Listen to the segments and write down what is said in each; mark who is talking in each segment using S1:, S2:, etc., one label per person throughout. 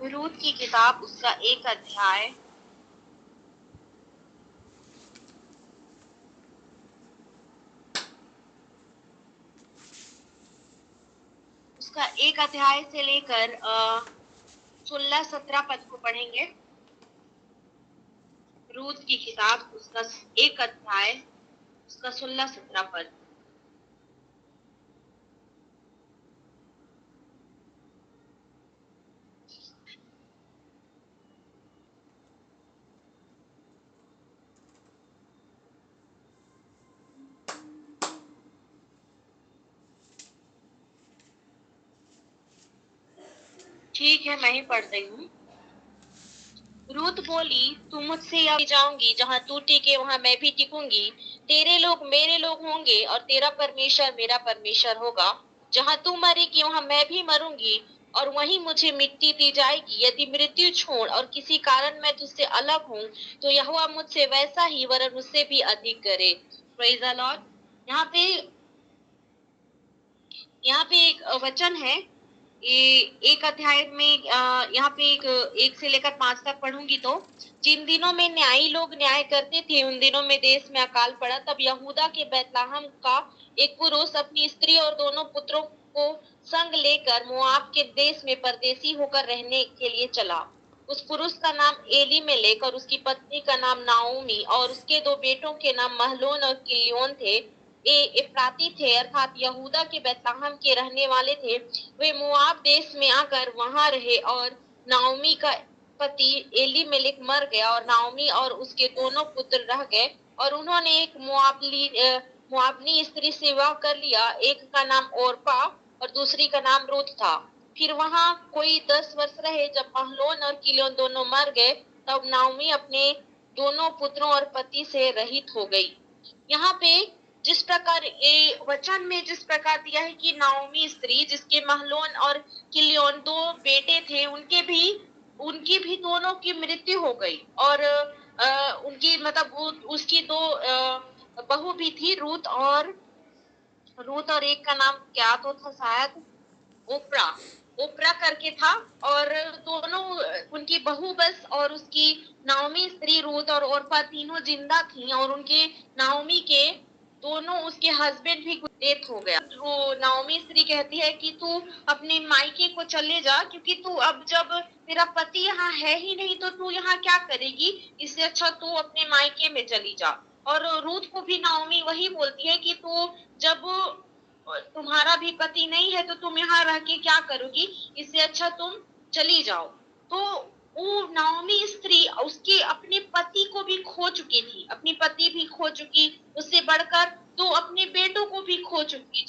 S1: रूत की किताब उसका 1 अध्याय से लेकर 16-17 पद को पढ़ेंगे। रूत की किताब उसका 1 अध्याय उसका 16-17 पद। ठीक है, मैं ही पढ़ रही हूँ। रूत बोली, तू मुझसे यहाँ जाऊंगी, जहाँ तू टिके वहां मैं भी टिकूंगी। तेरे लोग मेरे लोग होंगे और तेरा परमेश्वर मेरा परमेश्वर होगा। जहाँ तू मरेगी वहां मैं भी मरूंगी और वहीं मुझे मिट्टी दी जाएगी। यदि मृत्यु छोड़ और किसी कारण मैं तुझसे अलग हूँ तो यहोवा मुझसे वैसा ही वरन उससे भी अधिक करे। Praise the Lord. यहाँ पे एक वचन है। ये 1 अध्याय में यहाँ पे एक से लेकर 5 तक पढ़ूंगी। तो जिन दिनों में न्यायी लोग न्याय करते थे उन दिनों में देश में अकाल पड़ा। तब यहूदा के बैतलहम का एक पुरुष अपनी स्त्री और दोनों पुत्रों को संग लेकर मोआब के देश में परदेसी होकर रहने के लिए चला। उस पुरुष का नाम एलीमेलेक और उसकी पत्नी का नाम नाओमी और उसके 2 बेटों के नाम महलोन और किल्योन थे। एफ्राती थे, अर्थात यहूदा के बैतलहम के रहने वाले थे। वे मोआब देश में आकर वहां रहे और नाओमी का पति एलीमेलेक मर गया और नाओमी और उसके दोनों पुत्र रह गए और उन्होंने एक मोआबनी स्त्री से विवाह कर लिया। एक का नाम ओरपा और दूसरी का नाम रूत था। फिर वहां कोई 10 वर्ष रहे। जब महलोन और किलोन दोनों मर गए तब नाओमी अपने दोनों पुत्रों और पति से रहित हो गई। यहाँ पे जिस प्रकार ये वचन में जिस प्रकार दिया है कि नाओमी स्त्री जिसके महलोन और किल्योन 2 बेटे थे, उनकी भी दोनों की मृत्यु हो गई और उनकी मतलब उसकी 2 बहू भी थी, रूत और एक का नाम क्या तो था शायद ओपरा ओपरा करके था। और दोनों उनकी बहू बस और उसकी नाओमी स्त्री रूत और ओरपा तीनों जिंदा थी और उनके नाओमी के दोनों उसके हस्बैंड भी डेथ हो गया। वो नाओमी स्त्री कहती है कि तू अपने मायके को चले जा, क्योंकि तू अब जब तेरा पति यहाँ है ही नहीं तो तू यहाँ क्या करेगी, इससे अच्छा तू अपने मायके में चली जा। और रूत को भी नाओमी वही बोलती है कि तू जब तुम्हारा भी पति नहीं है तो तुम यहाँ रह के क्या करोगी, इससे अच्छा तुम चली जाओ। तो वो नाओमी स्त्री उसके अपने पति को भी खो चुकी थी, अपनी पति भी खो चुकी, उससे बढ़कर तो अपने बेटों को भी खो चुकी।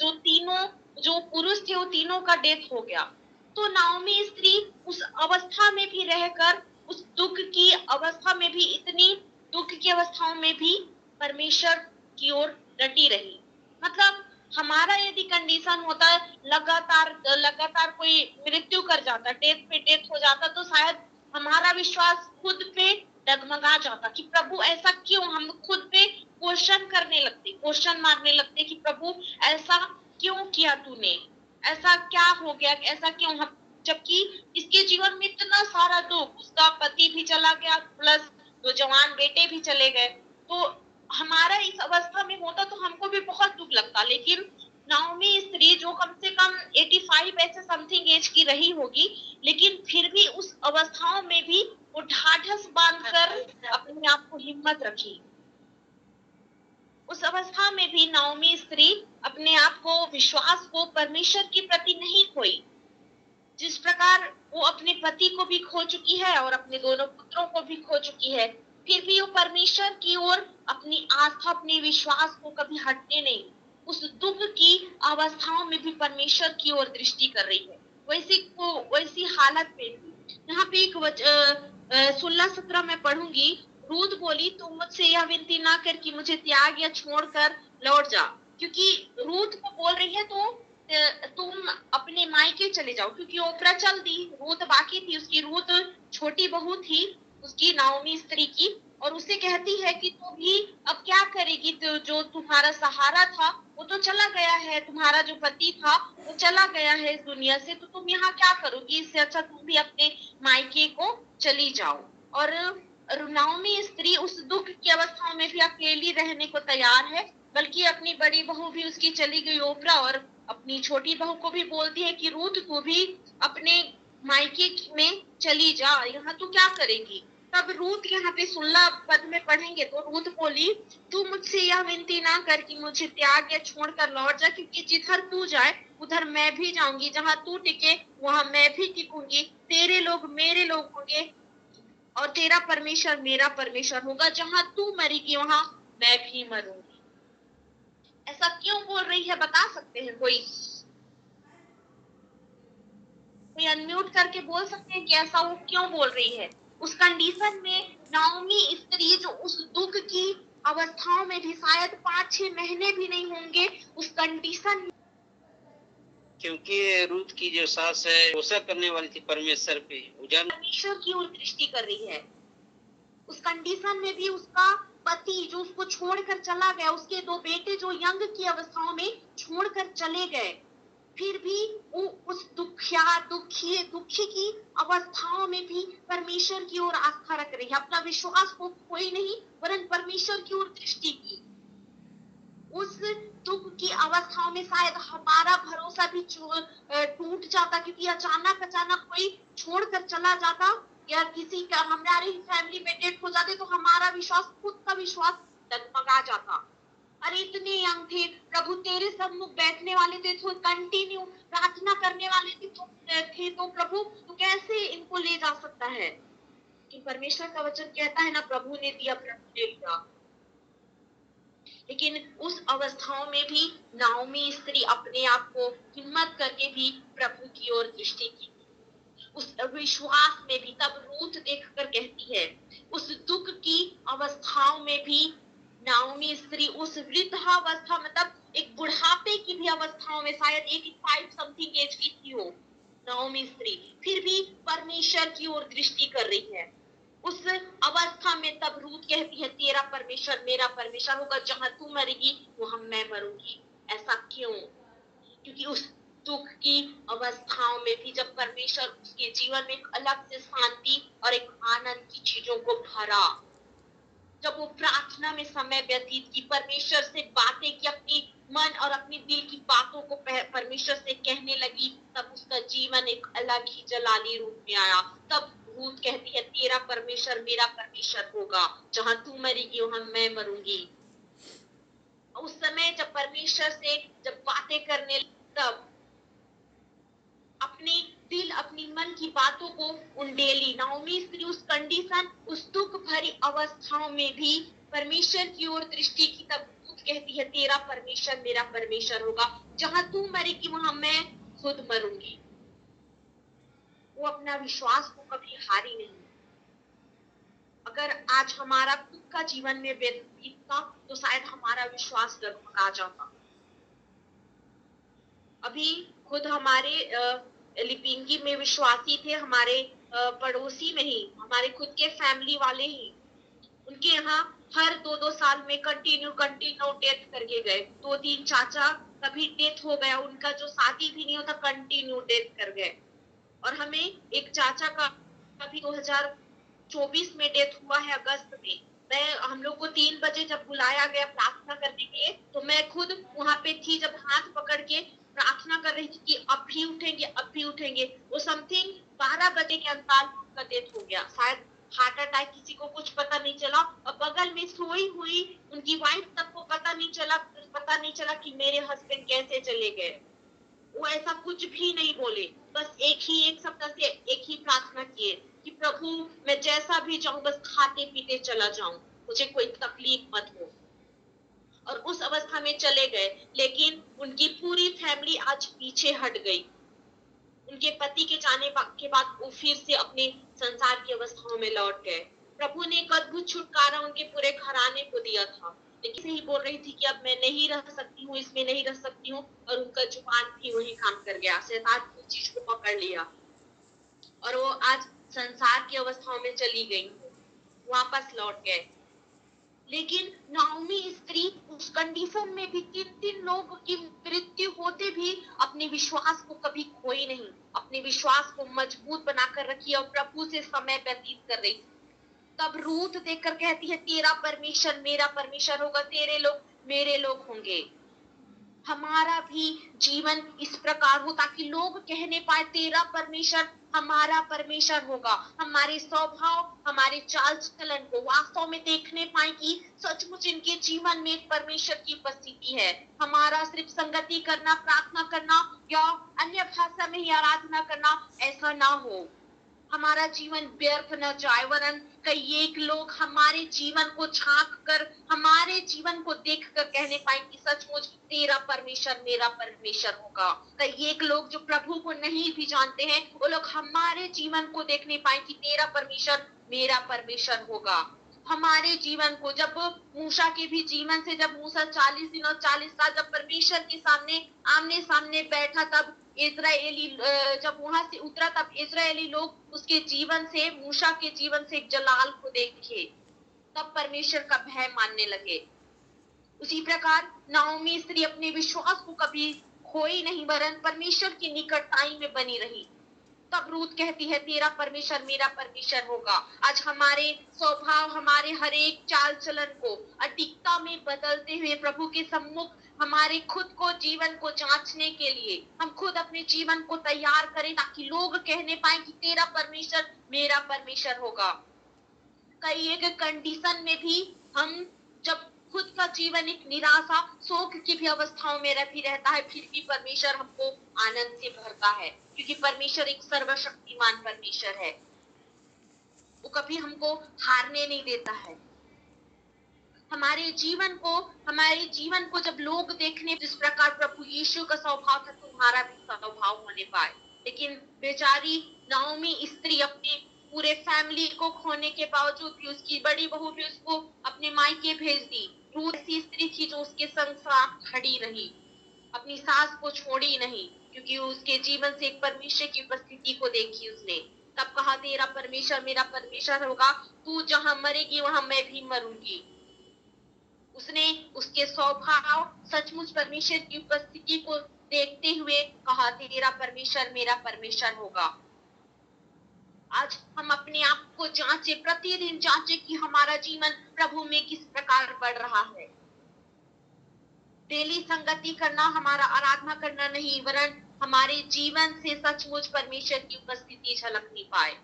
S1: जो पुरुष थे वो तीनों का डेथ हो गया। तो नाओमी स्त्री उस अवस्था में भी रहकर, उस दुख की अवस्था में भी, इतनी दुख की अवस्थाओं में भी परमेश्वर की ओर डटी रही। मतलब हमारा यदि कंडीशन होता है लगातार कोई मृत्यु कर जाता, डेथ पे डेथ हो जाता, तो शायद हमारा विश्वास खुद पे डगमगा जाता कि प्रभु ऐसा क्यों। हम खुद पे क्वेश्चन मारने लगते कि प्रभु ऐसा क्यों किया तूने, ऐसा क्या हो गया, ऐसा क्यों। हम जबकि इसके जीवन में इतना सारा दुख, उसका पति भी चला गया प्लस 2 जवान बेटे भी चले गए। तो हमारा इस अवस्था में होता तो हमको भी बहुत दुख लगता। लेकिन नाओमी स्त्री जो कम से कम 85 ऐसे समथिंग एज की रही होगी, लेकिन फिर भी उस अवस्थाओं में भी वो ढाढ़स बांधकर अपने आप को हिम्मत रखी। उस अवस्था में भी नाओमी स्त्री अपने आप को, विश्वास को परमेश्वर के प्रति नहीं खोई। जिस प्रकार वो अपने पति को भी खो चुकी है और अपने दोनों पुत्रों को भी खो चुकी है, फिर भी वो परमेश्वर की ओर अपनी आस्था, अपने विश्वास को कभी हटने नहीं। उस दुख की अवस्थाओं में भी परमेश्वर की ओर दृष्टि कर रही है। वैसी हालत में भी यहाँ पे एक 16-17 में पढ़ूंगी। रूत बोली, तुम मुझसे यह विनती ना कर कि मुझे त्याग या छोड़कर लौट जा, क्योंकि रूत को बोल रही है तो तुम अपने मायके चले जाओ, क्योंकि ओपरा चल दी, रूत बाकी थी। उसकी रूत छोटी बहू थी उसकी, नाओमी स्त्री की, और उसे कहती है कि तू भी अब क्या करेगी, तो जो तुम्हारा सहारा था वो तो चला गया है, तुम्हारा जो पति था वो चला गया है इस दुनिया से, तो तुम यहाँ क्या करोगी? इससे अच्छा तुम भी अपने मायके को चली जाओ। और नाओमी स्त्री उस दुख की अवस्थाओं में भी अकेली रहने को तैयार है, बल्कि अपनी बड़ी बहू भी उसकी चली गई ओप्रा, और अपनी छोटी बहू को भी बोलती है कि रूथ तू भी अपने मायके में चली जा, यहाँ तू क्या करेगी? तब रूथ यहाँ पे 16 पद में पढ़ेंगे तो रूथ बोली, तू मुझसे यह विनती ना कर कि मुझे त्याग या छोड़ कर लौट जा, क्योंकि जिधर तू जाए उधर मैं भी जाऊंगी, जहां तू टिके वहां मैं भी टिकूंगी, तेरे लोग मेरे लोग होंगे और तेरा परमेश्वर मेरा परमेश्वर होगा, जहां तू मरेगी वहां मैं भी मरूंगी। ऐसा क्यों बोल रही है, बता सकते हैं कोई? कोई अनम्यूट करके बोल सकते हैं कि ऐसा वो क्यों बोल रही है? उस कंडीशन में नाओमी स्त्री जो उस दुख की अवस्थाओं में भी शायद 5-6 महीने भी नहीं होंगे उस कंडीशन में,
S2: क्योंकि रूथ की जो सास है भरोसा करने वाली थी परमेश्वर पे,
S1: परमेश्वर की ओर दृष्टि कर रही है। उस कंडीशन में भी उसका पति जो उसको छोड़कर चला गया, उसके 2 बेटे जो यंग की अवस्थाओं में छोड़कर चले गए, फिर भी वो उस दुखी की अवस्थाओं में भी परमेश्वर की ओर आस्था रख रही है, अपना विश्वास को खोई नहीं वरन परमेश्वर की ओर दृष्टि की। उस दुख की अवस्थाओं में शायद हमारा भरोसा भी टूट जाता, क्योंकि अचानक कोई छोड़कर चला जाता या किसी का हमारी फैमिली में डेथ हो जाते तो हमारा विश्वास, खुद का विश्वास डगमगा जाता। अरे इतने यंग थे, प्रभु तेरे सम्मुख बैठने वाले थे, तो कंटिन्यू प्रार्थना करने वाले थे, तो प्रभु तू कैसे इनको ले जा सकता है? कि परमेश्वर का वचन कहता है ना, प्रभु ने दिया प्रभु ने लिया। लेकिन उस अवस्थाओं में भी नाओमी स्त्री अपने आप को हिम्मत करके भी प्रभु की ओर दृष्टि की, उस विश्वास में भी। तब रूथ देखकर कहती है, उस दुख की अवस्थाओं में भी नाओमी स्त्री उस वृद्धावस्था, मतलब एक बुढ़ापे की भी अवस्थाओं में, शायद 85 समथिंग एज की थी वो नाओमी स्त्री, फिर भी परमेश्वर की ओर दृष्टि कर रही है। उस अवस्था में तब रूथ कहती है, तेरा परमेश्वर मेरा परमेश्वर होगा, जहां तू मरेगी वहां मैं मरूंगी। ऐसा क्यों? क्योंकि उस दुख की अवस्थाओं में भी जब परमेश्वर उसके जीवन में एक अलग से शांति और एक आनंद की चीजों को भरा, जब वो प्रार्थना में समय व्यतीत की, परमेश्वर से बातें की, अपनी मन और अपनी दिल की बातों को परमेश्वर से कहने लगी, तब उसका जीवन एक अलग ही जलाली रूप में आया। तब रूथ कहती है, तेरा परमेश्वर मेरा परमेश्वर होगा, जहां तू मरेगी वहां मैं मरूंगी। उस समय जब परमेश्वर से जब बातें करने, तब अपने दिल अपनी मन की बातों को उंडेली। नाओमी स्त्री उस कंडीशन, उस दुख भरी अवस्थाओं में भी परमेश्वर की ओर दृष्टि की। तब खुद कहती है, तेरा परमेश्वर मेरा परमेश्वर होगा, जहां तू मरेगी वहां मैं खुद मरूंगी। वो अपना विश्वास को कभी हारी नहीं। अगर आज हमारा खुद का जीवन में व्यतीत था तो शायद हमारा विश्वास डगमगा जाता। अभी खुद हमारे लिपिंगी में विश्वासी थे, हमारे पड़ोसी में ही, हमारे खुद के फैमिली वाले ही, उनके यहाँ हर 2-2 साल में कंटिन्यू डेथ करके गए। 2-3 चाचा कभी डेथ हो गया, उनका जो शादी भी नहीं होता कंटिन्यू डेथ कर गए। और हमें एक चाचा का अभी 2024 में डेथ हुआ है अगस्त में। हम लोग को 3 बजे जब बुलाया गया प्रार्थना करने के लिए, तो मैं खुद वहां पे थी, जब हाथ पकड़ के प्रार्थना कर रही थी कि अब भी उठेंगे अब भी उठेंगे। वो समथिंग 12 बजे के अंतराल में उनका डेथ हो गया, शायद हार्ट अटैक, किसी को कुछ पता नहीं चला। और बगल में सोई हुई उनकी वाइफ तक को पता नहीं चला कि मेरे हस्बैंड कैसे चले गए। वो ऐसा कुछ भी नहीं बोले, बस एक सप्ताह से एक ही प्रार्थना किए कि प्रभु मैं जैसा भी जाऊं बस खाते पीते चला जाऊं, मुझे कोई तकलीफ मत हो। और उस अवस्था में चले गए, लेकिन उनकी पूरी फैमिली आज पीछे हट गई। उनके पति के जाने के बाद वो फिर से अपने संसार की अवस्थाओं में लौट गए। प्रभु ने एक अद्भुत छुटकारा उनके पूरे घराने को दिया था, लेकिन से ही बोल रही थी कि अब मैं नहीं रह सकती हूँ, इसमें नहीं रह सकती हूँ। और उनका जुबान भी वही काम कर गया, शैतान उस चीज को पकड़ लिया और वो आज संसार की अवस्थाओं में चली गई, वापस लौट गए। लेकिन नाओमी स्त्री उस कंडीशन में भी 3-3 लोग की मृत्यु होते भी अपने विश्वास को कभी खोई नहीं, अपने विश्वास को मजबूत बनाकर रखी और प्रभु से समय व्यतीत कर रही। तब रूथ देखकर कहती है, तेरा परमेश्वर मेरा परमेश्वर होगा, तेरे लोग मेरे लोग होंगे। हमारा भी जीवन इस प्रकार हो ताकि लोग कहने पाए, तेरा परमेश्वर हमारा परमेश्वर होगा। हमारे स्वभाव, हमारे चाल चलन को वास्तव में देखने पाए कि सचमुच इनके जीवन में एक परमेश्वर की उपस्थिति है। हमारा सिर्फ संगति करना, प्रार्थना करना या अन्य भाषा में ही आराधना करना ऐसा ना हो। हमारा जीवन व्यर्थ न जाए, वरन कई एक लोग हमारे जीवन को झांक कर, हमारे जीवन को देखकर कहने पाए कि सचमुच तेरा परमेश्वर मेरा परमेश्वर होगा। कई एक लोग जो प्रभु को नहीं भी जानते हैं, वो लोग हमारे जीवन को देखने पाए कि तेरा परमेश्वर मेरा परमेश्वर होगा। हमारे जीवन को, जब मूसा के भी जीवन से, जब मूसा 40 दिन और 40 रात जब परमेश्वर के सामने आमने सामने बैठा, तब इजरायली जब वहां से उतरा, तब इजरायली लोग उसके जीवन से, मूसा के जीवन से एक जलाल को देखे, तब परमेश्वर का भय मानने लगे। उसी प्रकार नाओमी स्त्री अपने विश्वास को कभी खोई नहीं, वरन परमेश्वर की निकटताई में बनी रही। तब रूथ कहती है, तेरा परमेश्वर मेरा परमेश्वर होगा। आज हमारे स्वभाव, हमारे हर एक चाल चलन को अटिकता में बदलते हुए प्रभु के सम्मुख हमारे खुद को, जीवन को जांचने के लिए हम खुद अपने जीवन को तैयार करें, ताकि लोग कहने पाए कि तेरा परमेश्वर मेरा परमेश्वर होगा। कई एक कंडीशन में भी हम, जब खुद का जीवन एक निराशा, शोक की भी अवस्थाओं में भी रहता है, फिर भी परमेश्वर हमको आनंद से भरता है, क्योंकि परमेश्वर एक सर्वशक्तिमान परमेश्वर है। वो कभी हमको हारने नहीं देता है। हमारे जीवन को जब लोग देखने, जिस प्रकार प्रभु यीशु का स्वभाव था, तुम्हारा भी स्वभाव होने पाए। लेकिन बेचारी नाओमी स्त्री अपने पूरे फैमिली को खोने के बावजूद भी, उसकी बड़ी बहू भी उसको अपने मायके भेज दी। रूथ ऐसी स्त्री थी जो उसके संग साथ खड़ी रही, अपनी सास को छोड़ी नहीं, क्योंकि उसके जीवन से एक परमेश्वर की उपस्थिति को देखी उसने। तब कहा, तेरा परमेश्वर मेरा परमेश्वर होगा, तू जहां मरेगी वहां मैं भी मरूंगी। उसने उसके स्वभाव, सचमुच परमेश्वर की उपस्थिति को देखते हुए कहा, तेरा परमेश्वर मेरा परमेश्वर होगा। आज हम अपने आप को जांचे, प्रतिदिन जांचे कि हमारा जीवन प्रभु में किस प्रकार बढ़ रहा है। डेली संगति करना, हमारा आराधना करना नहीं, वरन हमारे जीवन से सचमुच परमेश्वर की उपस्थिति झलकनी पाए।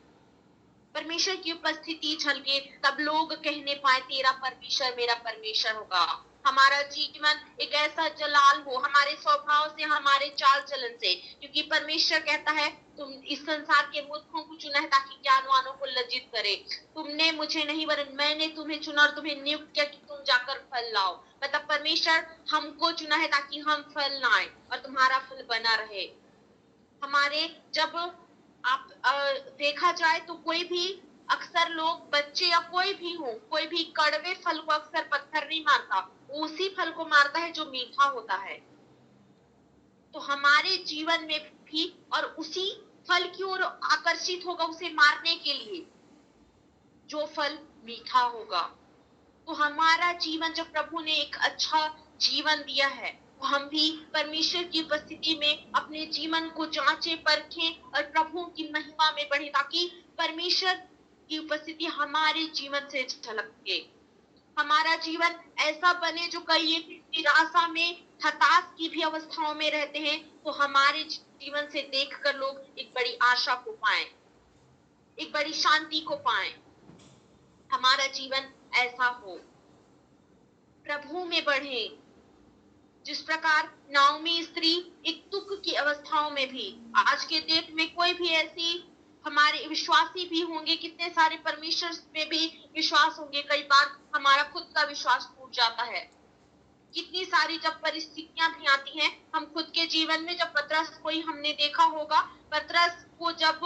S1: परमेश्वर की उपस्थिति झलके, तब लोग कहने पाए, तेरा परमेश्वर मेरा परमेश्वर होगा। हमारा जीवन एक ऐसा जलाल हो, हमारे स्वभाव से, हमारे चाल चलन से, क्योंकि परमेश्वर कहता है, तुम इस संसार के मूर्खों को चुना है ताकि ज्ञानवानों को लज्जित करे। तुमने मुझे नहीं, वरन मैंने तुम्हें चुना और तुम्हें नियुक्त किया कि तुम जाकर फल लाओ। मतलब परमेश्वर हमको चुना है ताकि हम फल लाएं और तुम्हारा फल बना रहे। हमारे, जब आप देखा जाए तो कोई भी, अक्सर लोग, बच्चे या कोई भी हो, कोई भी कड़वे फल को अक्सर पत्थर नहीं मारता, उसी फल को मारता है जो मीठा होता है। तो हमारे जीवन में भी, और उसी फल की ओर आकर्षित होगा उसे मारने के लिए, जो फल मीठा होगा। तो हमारा जीवन, जब प्रभु ने एक अच्छा जीवन दिया है, तो हम भी परमेश्वर की उपस्थिति में अपने जीवन को जांचें, परखें और प्रभु की महिमा में बढ़े, ताकि परमेश्वर की उपस्थिति हमारे जीवन से झलके। हमारा जीवन ऐसा बने जो कई एक निराशा में, हताश की भी अवस्थाओं में रहते हैं, तो हमारे जीवन से देखकर लोग एक बड़ी आशा को पाएं, एक बड़ी शांति को पाएं। हमारा जीवन ऐसा हो, प्रभु में बढ़े। जिस प्रकार नाओमी स्त्री एक दुख की अवस्थाओं में भी, आज के डेट में कोई भी ऐसी, हमारे विश्वासी भी होंगे, कितने सारे परमेश्वर में भी विश्वास होंगे, कई बार हमारा खुद का विश्वास टूट जाता है। कितनी सारी जब परिस्थितियां भी आती हैं, हम खुद के जीवन में, जब पतरस कोई हमने देखा होगा, पतरस को जब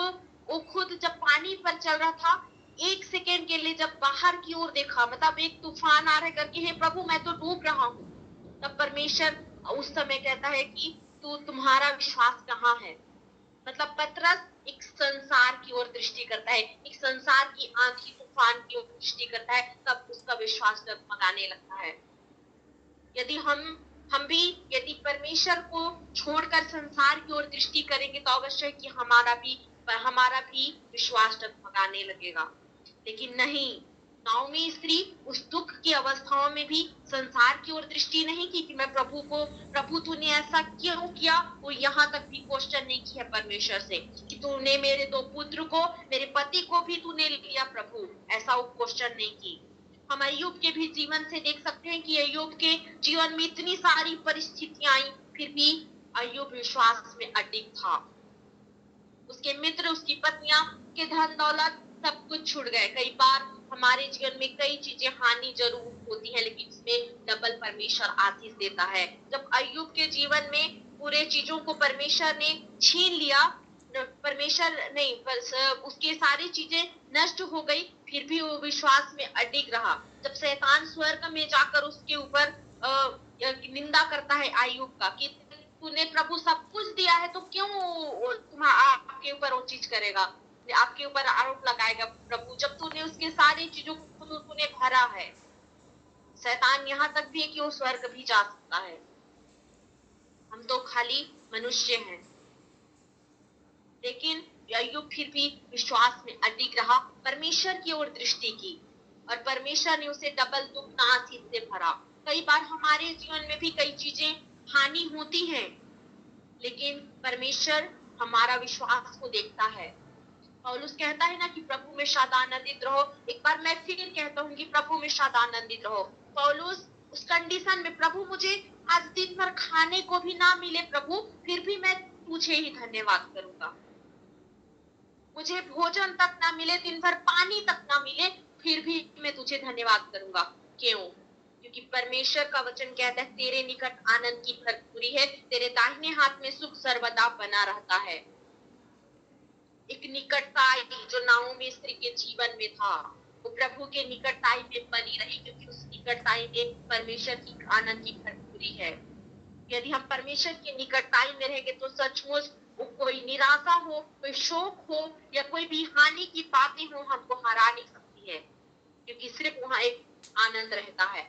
S1: वो खुद जब पानी पर चल रहा था, 1 सेकेंड के लिए जब बाहर की ओर देखा, मतलब एक तूफान आ रहा है करके, हे प्रभु मैं तो डूब रहा हूँ, तब परमेश्वर उस समय कहता है कि तुम्हारा विश्वास कहाँ है। मतलब पतरस एक संसार की ओर दृष्टि करता है, एक संसार की आंधी तूफान की ओर दृष्टि करता है, तब उसका विश्वास डगमगाने लगता है। यदि हम भी यदि परमेश्वर को छोड़कर संसार की ओर दृष्टि करेंगे तो अवश्य कि हमारा भी विश्वास डगमगाने लगेगा। लेकिन नहीं, नाओमी स्त्री उस दुख की अवस्थाओं में भी संसार की ओर दृष्टि नहीं की कि मैं प्रभु तूने ऐसा क्यों किया। वो यहाँ तक भी क्वेश्चन नहीं किया परमेश्वर से कि तूने मेरे 2 पुत्र को, मेरे पति को भी तूने लिया प्रभु, ऐसा वो क्वेश्चन नहीं की। हम अय्यूब के भी जीवन से देख सकते हैं कि अय्यूब के जीवन में इतनी सारी परिस्थितियां आई, फिर भी अय्यूब विश्वास में अडिग था। उसके मित्र, उसकी पत्नियां, के धन दौलत सब कुछ छूट गए। कई बार हमारे जीवन में कई चीजें हानि जरूर होती है, लेकिन इसमें डबल परमेश्वर आशीष देता है। जब अय्यूब के जीवन में पूरे चीजों को परमेश्वर ने छीन लिया, परमेश्वर नहीं, बस उसके सारी चीजें नष्ट हो गई, फिर भी वो विश्वास में अडिग रहा। जब शैतान स्वर्ग में जाकर उसके ऊपर निंदा करता है अय्यूब का कि तूने प्रभु सब कुछ दिया है तो क्यों आपके ऊपर वो चीज करेगा, आपके ऊपर आरोप लगाएगा प्रभु, जब तूने उसके सारी चीजों को तूने भरा है। शैतान यहाँ तक भी है कि वो स्वर्ग भी जा सकता है। हम तो खाली मनुष्य हैं। लेकिन अय्यूब फिर भी विश्वास में अडिग रहा, परमेश्वर की ओर दृष्टि की और परमेश्वर ने उसे डबल दुगना आशीष से भरा। कई बार हमारे जीवन में भी कई चीजें हानि होती हैं, लेकिन परमेश्वर हमारा विश्वास को देखता है। पौलुस कहता है ना कि प्रभु में सदा आनंदित रहो। एक बार मैं फिर कहता हूँ कि प्रभु में सदा आनंदित रहो। पौलुस उस कंडीशन में, प्रभु मुझे आज दिन भर खाने को भी ना मिले प्रभु, फिर भी मैं तुझे ही धन्यवाद करूंगा। मुझे भोजन तक ना मिले, दिन भर पानी तक ना मिले, फिर भी मैं तुझे धन्यवाद करूंगा। क्यों? क्योंकि परमेश्वर का वचन कहता है तेरे निकट आनंद की भरपूरी है, तेरे दाहिने हाथ में सुख सर्वदा बना रहता है। एक निकटता जो नाओमी स्त्री के जीवन में था, वो प्रभु के निकटताई में बनी रही, क्योंकि उस निकटताई में परमेश्वर की आनंद की भरपूरी है। यदि हम परमेश्वर की निकटताई में रहेंगे तो सचमुच वो कोई निराशा हो, कोई शोक हो या कोई भी हानि की बातें हो, हमको हरा नहीं सकती है, क्योंकि सिर्फ वहां एक आनंद रहता है।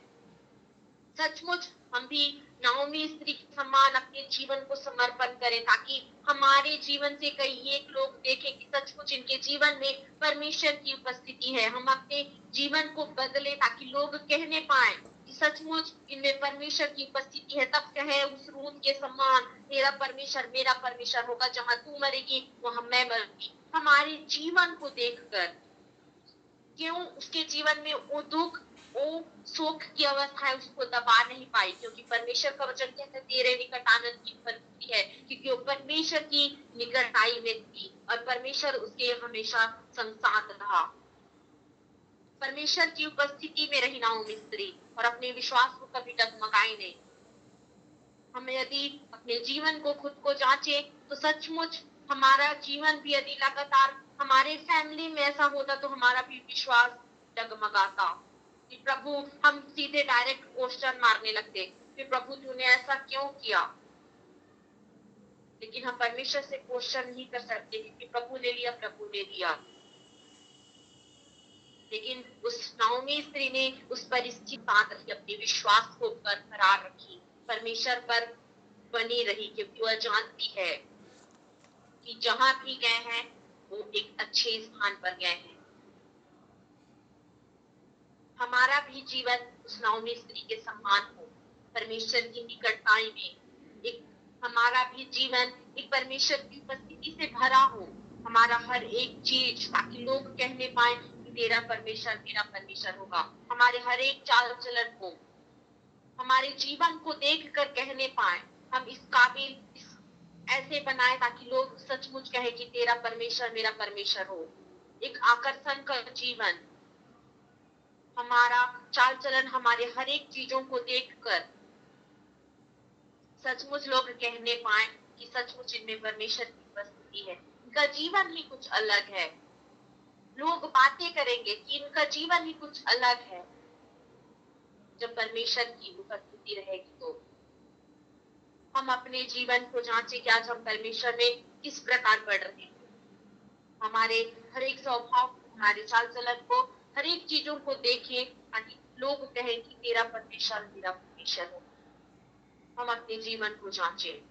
S1: सचमुच हम भी नाओमी स्त्री के समान अपने जीवन को समर्पण करें, ताकि हमारे जीवन से कई एक लोग देखें कि सचमुच इनके जीवन में परमेश्वर की उपस्थिति है। हम अपने जीवन को बदले ताकि लोग कहने पाए कि सचमुच इनमें परमेश्वर की उपस्थिति है। तब कहे उस रूम के समान तेरा परमेश्वर मेरा परमेश्वर होगा, जहां तू मरेगी वहां मैं मरूंगी। हमारे जीवन को देखकर क्यों उसके जीवन में वो दुख, वो शोक की अवस्था है, उसको दबा नहीं पाई, क्योंकि परमेश्वर का वचन कहता है तेरे निकट आनंद की भरपूरी है, क्योंकि वो परमेश्वर की निकटताई में थी और परमेश्वर उसके हमेशा संग साथ रहा। परमेश्वर की उपस्थिति में रही नाओमी स्त्री और अपने विश्वास को कभी डगमगाई नहीं। हम यदि अपने जीवन को खुद को जांचे तो सचमुच हमारा जीवन भी यदि लगातार हमारे फैमिली में ऐसा होता तो हमारा भी विश्वास डगमगाता कि प्रभु, हम सीधे डायरेक्ट क्वेश्चन मारने लगते कि प्रभु तूने ऐसा क्यों किया। लेकिन हम परमेश्वर से क्वेश्चन नहीं कर सकते क्योंकि प्रभु ने लिया, प्रभु ने दिया। लेकिन उस नाओमी स्त्री ने उस परिस्थिति साथ रही, अपने विश्वास को बरकरार रखी, परमेश्वर पर बनी रही, क्योंकि वह जानती है कि जहां भी गए हैं वो एक अच्छे स्थान पर गए हैं। हमारा भी जीवन उस नाओमी स्त्री के समान हो, परमेश्वर की निकटताई में एक हमारा भी जीवन एक परमेश्वर की उपस्थिति से भरा हो, हमारा हर एक चीज, ताकि लोग कहने पाए कि तेरा परमेश्वर मेरा परमेश्वर होगा। हमारे हर एक चाल चलन को, हमारे जीवन को देख कर कहने पाए, हम इस काबिल ऐसे बनाए ताकि लोग सचमुच कहे कि तेरा परमेश्वर मेरा परमेश्वर हो। एक आकर्षण का जीवन, हमारा चाल चलन, हमारे हर एक चीजों को देखकर सचमुच लोग कहने पाए कि सचमुच इनमें परमेश्वर की उपस्थिति है। इनका जीवन ही कुछ अलग है। लोग बातें करेंगे कि इनका जीवन ही कुछ अलग है। जब परमेश्वर की उपस्थिति रहेगी तो हम अपने जीवन को जांचे कि आज हम परमेश्वर में किस प्रकार बढ़ रहे हैं। हमारे हर एक स्वभाव, हमारे चाल चलन को, हर एक चीजों को देखें ताकि लोग कहें कि तेरा परमेश्वर मेरा परमेश्वर है। हम अपने जीवन को जांचें।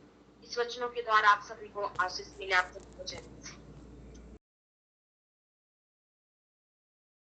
S1: इस वचनों के द्वारा आप सभी को आशीष मिले, आप सभी को जय मसीह।